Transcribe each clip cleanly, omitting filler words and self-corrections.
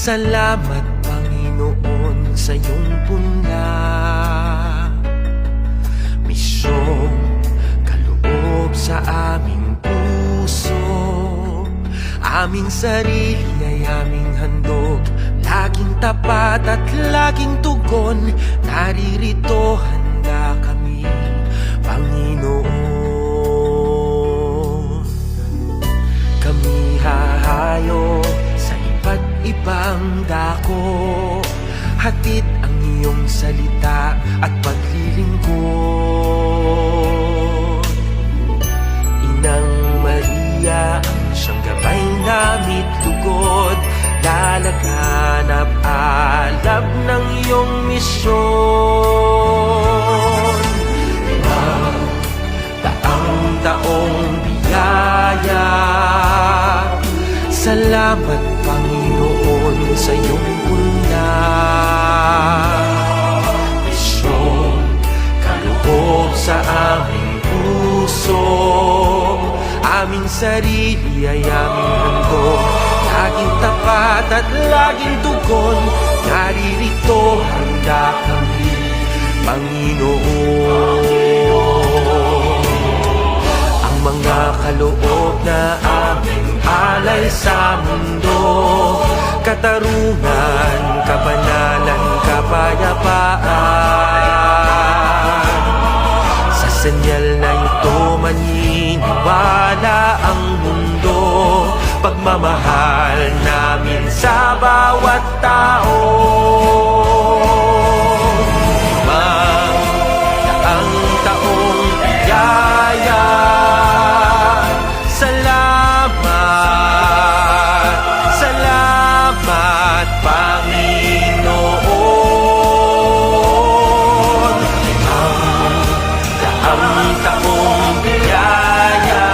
Salamat Panginoon sa iyong punla, misyong kaloob sa aming puso. Aming sarili ay aming handog, laging tapat at laging tugon. Naririto, handa kami, Panginoon. Kami hahayo sa iba't ibang dako, hatid ang iyong salita at paglilingkod. Inang Maria, ang siyang gabay namit lugod, lalaganap alab ng iyong misyon. Taong biyaya, salamat Panginoon sa iyong punla, misyong kaloob sa aming puso. Aming sarili ay aming handog, laging tapat at laging tugon. Naririto, handa kami, Panginoon. Ang mga kaloob na aming alay sa mundo, katarungan, kabanalan, kapayapaan. Sa senyal na ito maniniwala ang mundo, pagmamahal namin sa bawat tao. Ang taong biyaya, salamat, salamat Panginoon. Ang taong biyaya,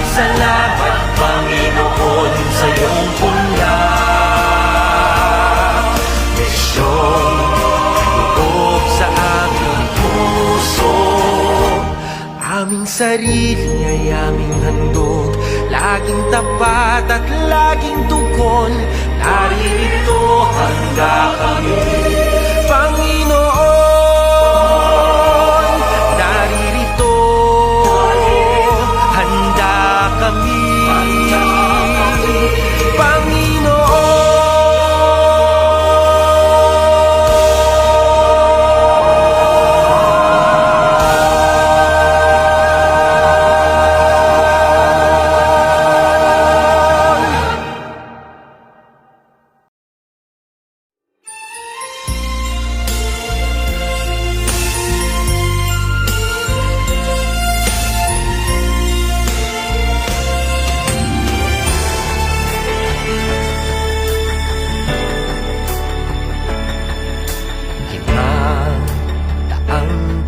salamat Panginoon sa iyong punla, misyong kaloob sa aming puso. Aming sarili ay aming handog, laging tapat at laging tugon. Naririto, handa kami, Panginoon. Naririto, handa kami, Panginoon.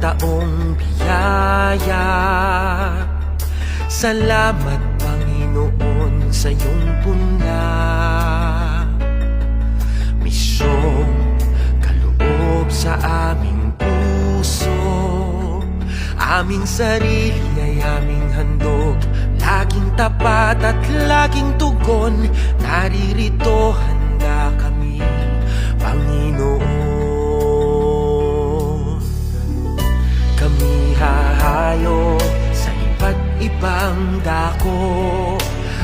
Taong biyaya, salamat Panginoon sa iyong punla, misyong kaloob sa aming puso. Aming sarili ay aming handog, laging tapat at laging tugon. Naririto, handa kami, Panginoon. Kami hahayo sa iba't ibang dako,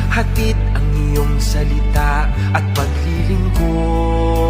hatid ang iyong salita at paglilingkod.